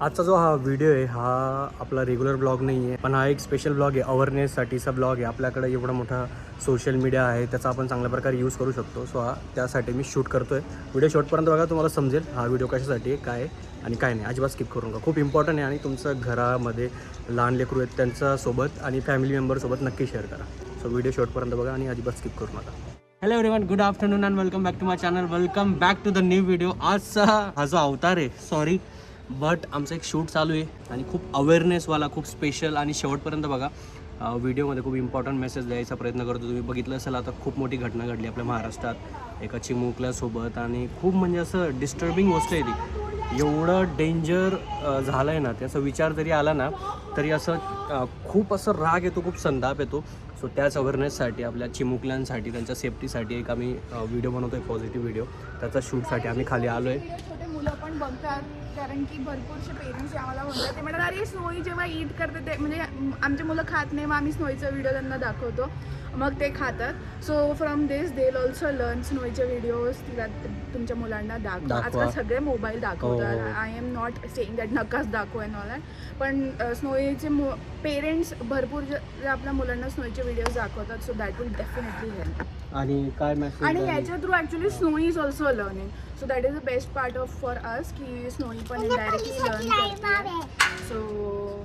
आजचा जो हा व्हिडिओ आहे हा आपला रेग्युलर ब्लॉग नाही आहे, पण हा एक स्पेशल ब्लॉग आहे, अवेअरनेससाठीचा ब्लॉग आहे. आपल्याकडे एवढा मोठा सोशल मीडिया आहे, त्याचा आपण चांगल्या प्रकारे यूज करू शकतो. सो हा त्यासाठी मी शूट करतो आहे. व्हिडिओ शेवटपर्यंत बघा, तुम्हाला समजेल हा व्हिडिओ कशासाठी आहे, काय आहे आणि काय नाही. अजिबात स्किप करू नका, खूप इम्पॉर्टंट आहे आणि तुमचं घरामध्ये लहान लेकरू आहेत त्यांच्यासोबत आणि फॅमिली मेंबरसोबत नक्की शेअर करा. सो व्हिडिओ शेवटपर्यंत बघा आणि अजिबात स्किप करू नका. Hello everyone, good afternoon and welcome back to my channel. Welcome back to the new video. आजचा हा जो अवतार आहे, सॉरी बट आमचं एक शूट चालू आहे आणि खूप अवेअरनेसवाला, खूप स्पेशल आणि शेवटपर्यंत बघा. व्हिडिओमध्ये खूप इम्पॉर्टंट मेसेज द्यायचा प्रयत्न करतो. तुम्ही बघितलं असेल आता खूप मोठी घटना घडली आपल्या महाराष्ट्रात एका चिमुकल्यासोबत आणि खूप म्हणजे असं डिस्टर्बिंग गोष्ट आहे ती. एवढं डेंजर झालं आहे ना, त्याचा विचार जरी आला ना तरी असं खूप असं राग येतो, खूप संताप येतो. सो त्याच अवेअरनेससाठी, आपल्या चिमुकल्यांसाठी, त्यांच्या सेफ्टीसाठी एक आम्ही व्हिडिओ बनवतो आहे, पॉझिटिव्ह व्हिडिओ. त्याचा शूटसाठी आम्ही खाली आलो आहे. छोटे मुलं पण बघतात, कारण की भरपूरसे पेरेंट्स आम्हाला म्हणतात, ते म्हणतात अरे स्नोई जेव्हा ईट करते ते म्हणजे आमचे मुलं खात नाही, मग आम्ही स्नोईचा व्हिडिओ त्यांना दाखवतो, मग ते खातात. So from this they will also learn स्नोईचे व्हिडिओज तिला तुमच्या मुलांना दाखवा. आजकाल सगळे मोबाईल दाखवतात. I am not saying that नकाच दाखवा अँड ऑल दॅट, पण स्नोईचे पेरेंट्स भरपूर जे आपल्या मुलांना स्नोईचे व्हिडिओज दाखवतात. So that will definitely help. आणि काय मेसेज आणि याच्या through actually snowy is also learning. So that is the best part of for us की स्नोई पण इनडायरेक्टली लर्न करते. So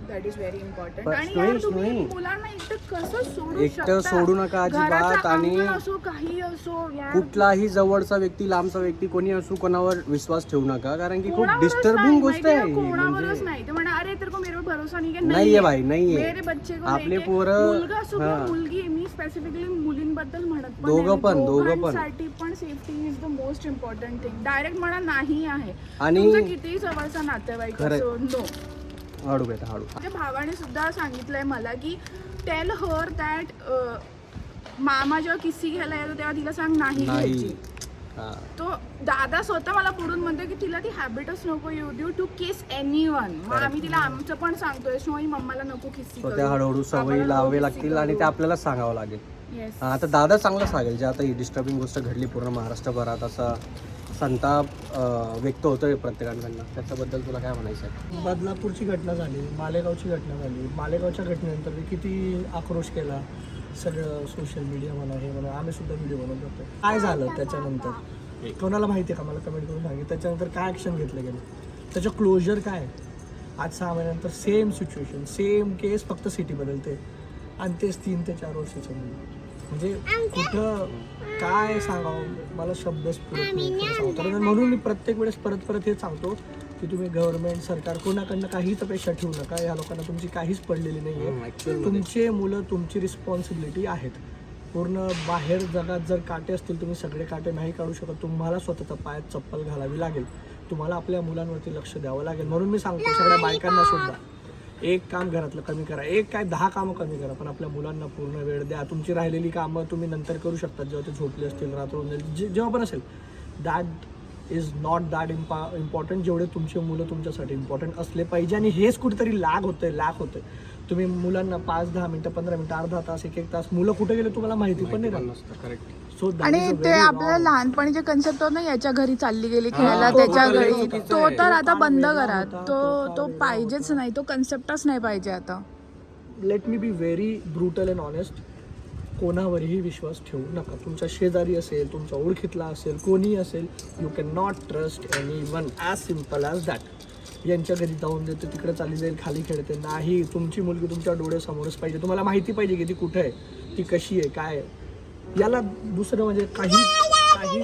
that is very important. आणि यार तुम्ही मुलांना एकटं कसं सोडू शकता? सोडू नका अजिबात. आणि असो काही असो यार, कुठलाही जवळचा व्यक्ती, लांबचा व्यक्ती, कोणी असो, कोणावर विश्वास ठेवू नका, कारण की खूप डिस्टर्बिंग गोष्ट आहे ही. कोणावरच नाही. ते म्हणा अरे तेरे को मेरे पे भरोसा नहीं है. नाहीये भाई, नाहीये. मेरे बच्चे को आपले पोरं, मुलगा असो किंवा मुलगी, मी स्पेसिफिकली मुलींबद्दल म्हणत पण दोघं पण दोघांसाठी पण safety is the most important thing. Direct म्हणा नाही आहे, आणि तुमचं कितीही जवळचा नातेवाईक असो, नो. हळू बेटा हळू. माझ्या भावाने सुद्धा सांगितलंय मला की टेल हर दॅट मामा जेव्हा किस्सी घ्यायला येतो तेव्हा तिला सांग नाही घ्यायची. तो दादा स्वतः मला पुढून म्हणतो की तिला ती हॅबिटच नको येऊ टू किस एनीवन. मग आम्ही तिला आमचं पण सांगतोय, स्नोई मम्माला नको किस्सी करू. त्या हळूहळू सवयी लावावे लागतील आणि ते आपल्याला सांगावं लागेल. आता दादा चांगलं सांगेल. जे आता ही डिस्टर्बिंग गोष्ट घडली पूर्ण महाराष्ट्रभरात, असा संताप व्यक्त होतोय प्रत्येकाकडनं, त्याच्याबद्दल तुला काय म्हणायचं आहे? बदलापूरची घटना झाली, मालेगावची घटना झाली. मालेगावच्या घटनेनंतर मी किती आक्रोश केला, सगळं सोशल मीडिया म्हणा, हे म्हणा, आम्ही सुद्धा व्हिडिओ बनवत होतो. काय झालं त्याच्यानंतर कोणाला माहिती आहे का? मला कमेंट करून सांगितलं त्याच्यानंतर काय ॲक्शन घेतलं गेलं, त्याचं क्लोजर काय. आज 6 महिन्यानंतर सेम सिच्युएशन, सेम केस, फक्त सिटी बदलते आणि तेच 3 ते 4 वर्षाचं मुलं. म्हणजे कुठं काय सांगावं, मला शब्दच पुरत नाही. म्हणून मी प्रत्येक वेळेस परत हेच सांगतो की तुम्ही गव्हर्नमेंट, सरकार, कोणाकडनं काहीच अपेक्षा ठेवू नका. या लोकांना तुमची काहीच पडलेली नाही आहे. तुमचे मुलं तुमची रिस्पॉन्सिबिलिटी आहेत. पूर्ण बाहेर जगात जर काटे असतील, तुम्ही सगळे काटे नाही काढू शकत. तुम्हाला स्वतःच्या पायात चप्पल घालावी लागेल. तुम्हाला आपल्या मुलांवरती लक्ष द्यावं लागेल. म्हणून मी सांगतो सगळ्या बायकांना सुद्धा, एक काम घरातलं कमी करा, एक काय 10 कामं कमी करा, पण आपल्या मुलांना पूर्ण वेळ द्या. तुमची राहिलेली कामं तुम्ही नंतर करू शकता, जेव्हा ते झोपले असतील, रात्र जेव्हा पण असेल. That is not that important जेवढे तुमचे मुलं तुमच्यासाठी इम्पॉर्टंट असले पाहिजे. आणि हेच कुठेतरी लॅक होतंय. तुम्ही मुलांना 5-10 मिनटं, 15 मिनटं, अर्धा तास, 1-1 तास, मुलं कुठे गेले तुम्हाला माहिती पण नाही राहत. आणि ते आपल्याला लहानपणी जे कन्सेप्ट होतं ना, याच्या घरी चालली गेली खेळायला, त्याच्या घरी, तो तर आता बंद करा. तो पाहिजेच नाही, तो कन्सेप्टच नाही पाहिजे आता. Let me be very brutal and honest. कोणावरही विश्वास ठेवू नका. तुमचा शेजारी असेल, तुमचा ओळखीतला असेल, कोणी असेल, you can not trust anyone. As simple as that. यांच्या घरी जाऊन देते, तिकडे चालली जाईल, खाली खेळते, नाही. तुमची मुलगी तुमच्या डोळ्यासमोरच पाहिजे. तुम्हाला माहिती पाहिजे की ती कुठे आहे, ती कशी आहे, काय आहे. याला दुसरं म्हणजे काही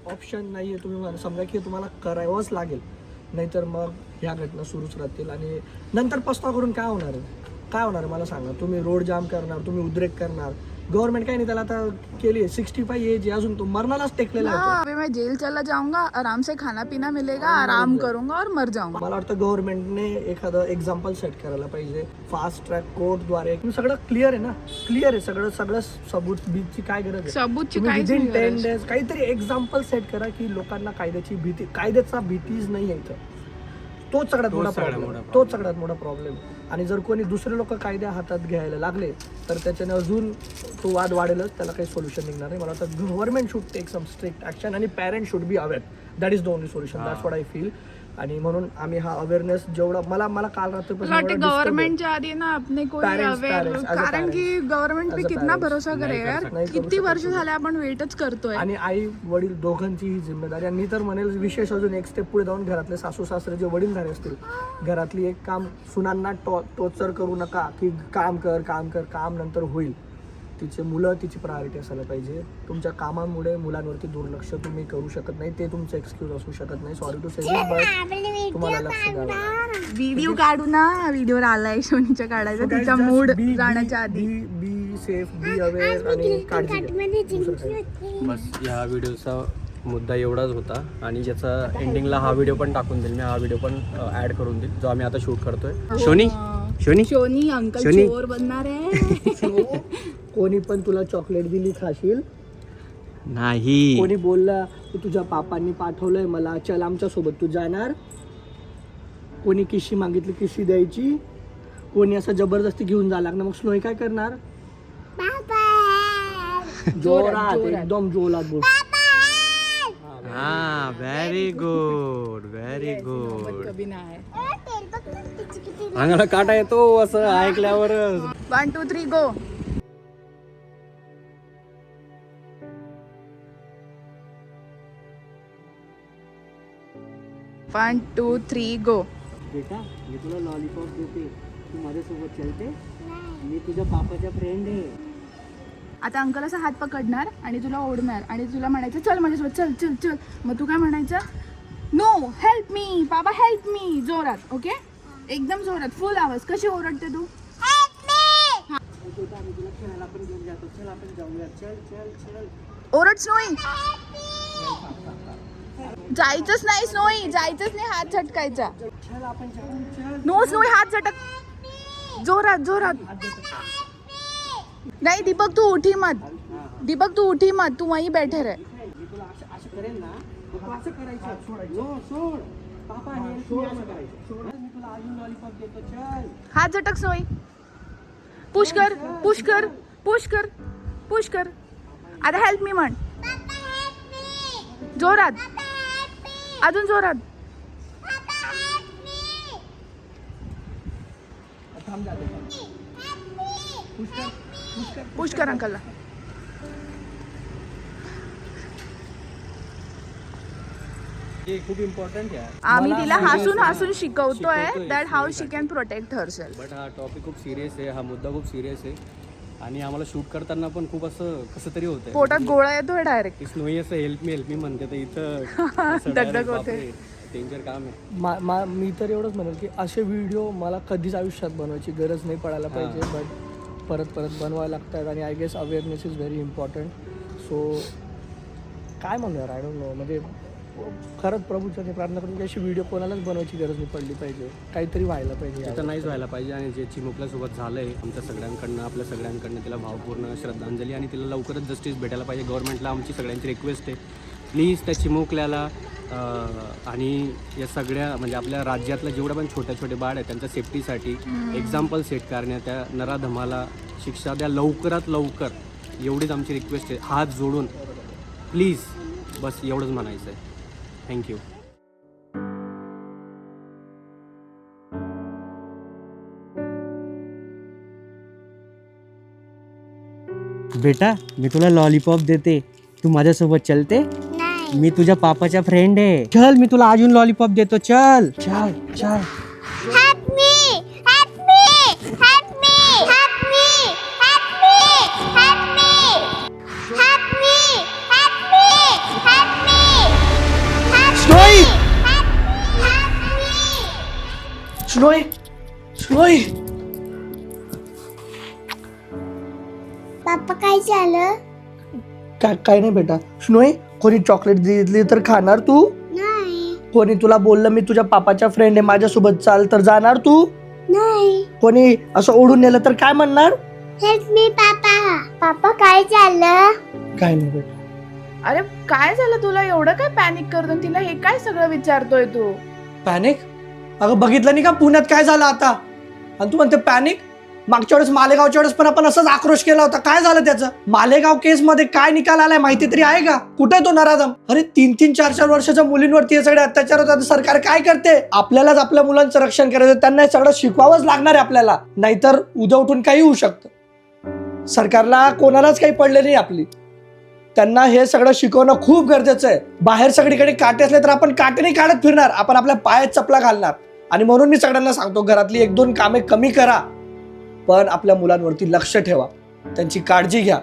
ऑप्शन नाही आहे. तुम्ही समजा की तुम्हाला करावंच लागेल, नाहीतर मग ह्या घटना सुरूच राहतील आणि नंतर पस्ताव करून काय होणार आहे मला सांगा. तुम्ही रोड जाम करणार, तुम्ही उद्रेक करणार. गवर्नमेंट काय नाही, त्याला आता केली 65 एज, अजून तो मरणालाच टेकलेला आहे. मैं जेल चला जाऊंगा, आराम से खाना पीना मिलेगा, आराम करूंगा और मर जाऊंगा. मला वाटतं गव्हर्नमेंटने एखादं एक्झाम्पल सेट करायला पाहिजे. फास्ट ट्रॅक कोर्टद्वारे सगळं क्लिअर आहे ना, क्लिअर आहे सगळं सबूत बीचची काय गरज आहे. सबूतची विदिन 10 days काहीतरी एक्झाम्पल सेट करा की लोकांना कायद्याचा भीतीच नाही आहे इथं. तोच सगळ्यात मोठा प्रॉब्लेम. आणि जर कोणी दुसरे लोक कायद्या हातात घ्यायला लागले तर त्याच्याने अजून तो वाद वाढेलच, त्याला काही सोल्युशन निघणार नाही. मला वाटतं government should take some strict action आणि parent should be aware. That is the only solution. That's what I feel. आणि म्हणून आम्ही हा अवेअरनेस जेवढा मला काल रात्रीपासून वाटते गव्हर्नमेंटच्या आधी ना अपने कोई अवेअर, कारण की गव्हर्नमेंट पे कितना भरोसा करे यार, किती वर्ष झाले आपण वेटच करतोय. आणि आई वडील दोघांची ही जिम्मेदारी. आणि तर म्हणेल विशेष अजून एक स्टेप पुढे जाऊन घरातले सासू सासरे जे वडीलधारे असतील, घरातली एक काम सुनांना टोचर करू नका की काम कर काम नंतर होईल. तिचे मुलं तिची प्रायोरिटी असायला पाहिजे. तुमच्या कामामुळे मुलांवरती दुर्लक्ष तुम्ही करू शकत नाही, ते तुमचं एक्सक्यूज असू शकत नाही. सॉरी टू से बट तुम्हाला लक्ष द्यावं. व्हिडिओ काढू ना, व्हिडिओ आलाय शोनीच्या काढायचा, तिचा मूड जाण्याच्या आधी. बी सेफ, बी अवेअर आणि काळजी घ्या. बस ह्या व्हिडिओचा मुद्दा एवढाच होता आणि ज्याचा एंडिंगला हा व्हिडिओ पण टाकून देईल मी, हा व्हिडिओ पण ॲड करून देईल जो आम्ही आता शूट करतोय. शोनी अंकल चोर बनणार आहे. कोणी पण तुला चॉकलेट दिली खाशील नाही, कोणी बोलला की तुझ्या पापांनी पाठवलंय मला, चल आमच्या सोबत तू जाणार. कोणी किशी मागितली किशी द्यायची, कोणी असं जबरदस्ती घेऊन जा लागणार, मग स्नोई काय करणार? जोरात एकदम जोरात बोल. हा व्हेरी गुड व्हेरी गुड. कभी नाही. अंगाला काटा येतो असं ऐकल्यावर. 1 2 3 go. One two three go. बेटा मी तुला लॉलीपॉप देते, तू माझ्यासोबत चलते, मी तुझ्या पापाच्या फ्रेंड आहे. आता अंकल असा हात पकडणार आणि तुला ओढणार आणि तुला म्हणायचं चल माझ्यासोबत, चल चल चल. मग तू काय म्हणायचं? नो हेल्प मी, बाबा हेल्प मी, जोरात. ओके, एकदम जोरात, फुल आवाज. कशी ओरडते तू? तुला खेळायला पण घेऊन जातो, चल आपण जाऊया, चल चल चल. ओरड स्नोई. जायचंच नाही स्नोई, जायचंच नाही, हात झटकायचा. चल आपण जाऊ, चल. नो स्नोई, हात झटक, जोरात जोरात. नाही दीपक तू उठी मत, दीपक तू उठी मत, तू वहीं बैठे रहे. मी तुला असं करेल ना, तू असं करायचं. नो सोड, पापा हे असं करायचं. सोड, मी तुला अजून लॉलीपॉप देतो, चल. हात झटक स्नोई. पुश कर पुश कर पुश कर पुश कर. आता हेल्प मी म्हण, जोरात, अजून जोरात. थांब जाते. पुश कर अंकलला. हे खूप इम्पॉर्टंट आहे. आम्ही तिला हसून हसून शिकवतोय that how she can protect herself. But हा टॉपिक खूप सिरियस आहे, हा मुद्दा खूप सिरियस आहे आणि आम्हाला शूट करताना पण खूप असं कसं तरी होतंय. पोटात गोळा येतोय डायरेक्ट. की स्नोई असं हेल्प मी म्हणते तर इथं दगदग होते. डेंजर काम आहे. मी तर एवढंच म्हणेल की असे व्हिडिओ मला कधीच आयुष्यात बनवायची गरज नाही पडायला पाहिजे, बट परत बनवायला लागतात. आणि I guess awareness is very important. So काय म्हणूया, आय डोंट नो, म्हणजे खरंच प्रभूच्या प्रार्थना करून की अशी व्हिडिओ कोणालाच बनवायची गरज नाही पडली पाहिजे, काहीतरी व्हायला पाहिजे. त्याचं नाहीच व्हायला पाहिजे. आणि जे चिमुकल्यासोबत झालं आहे आमच्या सगळ्यांकडनं, आपल्या सगळ्यांकडनं तिला भावपूर्ण श्रद्धांजली आणि तिला लवकरच जस्टिस भेटायला पाहिजे. गव्हर्नमेंटला आमची सगळ्यांची रिक्वेस्ट आहे, प्लीज त्या चिमुकल्याला आणि या सगळ्या म्हणजे आपल्या राज्यातल्या जेवढ्या पण छोटे बाळ आहेत त्यांच्या सेफ्टीसाठी एक्झाम्पल सेट करण्यात, त्या नराधमाला शिक्षा द्या लवकरात लवकर, एवढीच आमची रिक्वेस्ट आहे. हात जोडून प्लीज, बस एवढंच म्हणायचं आहे. थँक्यू. बेटा मी तुला लॉलीपॉप देते, तू माझ्यासोबत चलते, मी तुझ्या पापाच्या फ्रेंड आहे, चल मी तुला अजून लॉलीपॉप देतो, चल चल चल. स्नोई स्नोई पापा काय झालं? काय नाही बेटा. स्नोई कोणी चॉकलेट दिली तर खाणार तू? नाही कोणी तुला बोललं मी तुझ्या पापाच्या फ्रेंड आहे माझ्यासोबत चाल तर जाणार तू? नाही. कोणी असं ओढून नेलं तर काय म्हणणार? हेल्प मी पापा. पापा काय झालं? काय नाही बेटा. अरे काय झालं तुला, एवढं काय पॅनिक करतो? तिला हे काय सगळं विचारतोय तू? पॅनिक? अगं बघितलं नाही का पुण्यात काय झालं आता, आणि तू म्हणते पॅनिक? मागच्या वेळेस मालेगावच्या वेळेस पण आपण असंच आक्रोश केला होता. काय झालं त्याचं? मालेगाव केस मध्ये काय निकाल आलाय माहिती तरी आहे का? कुठे तो नराधम? अरे 3-3, 4-4 वर्षाच्या मुलींवरती हे सगळे अत्याचार होतात. सरकार काय करते? आपल्यालाच आपल्या मुलांचं रक्षण करायचं, त्यांना हे सगळं शिकवावंच लागणार आहे आपल्याला, नाहीतर उद्या उठून काही होऊ शकतं. सरकारला कोणालाच काही पडले नाही आपली. त्यांना हे सगळं शिकवणं खूप गरजेचं आहे. बाहेर सगळीकडे काटे असले तर आपण काटे नाही काढत फिरणार, आपण आपल्या पायात चपला घालणार. आणि म्हणून मी सगळ्यांना सांगतो, घरातली 1-2 कामे कमी करा, पण आपल्या मुलांवरती लक्ष ठेवा, त्यांची काळजी घ्या.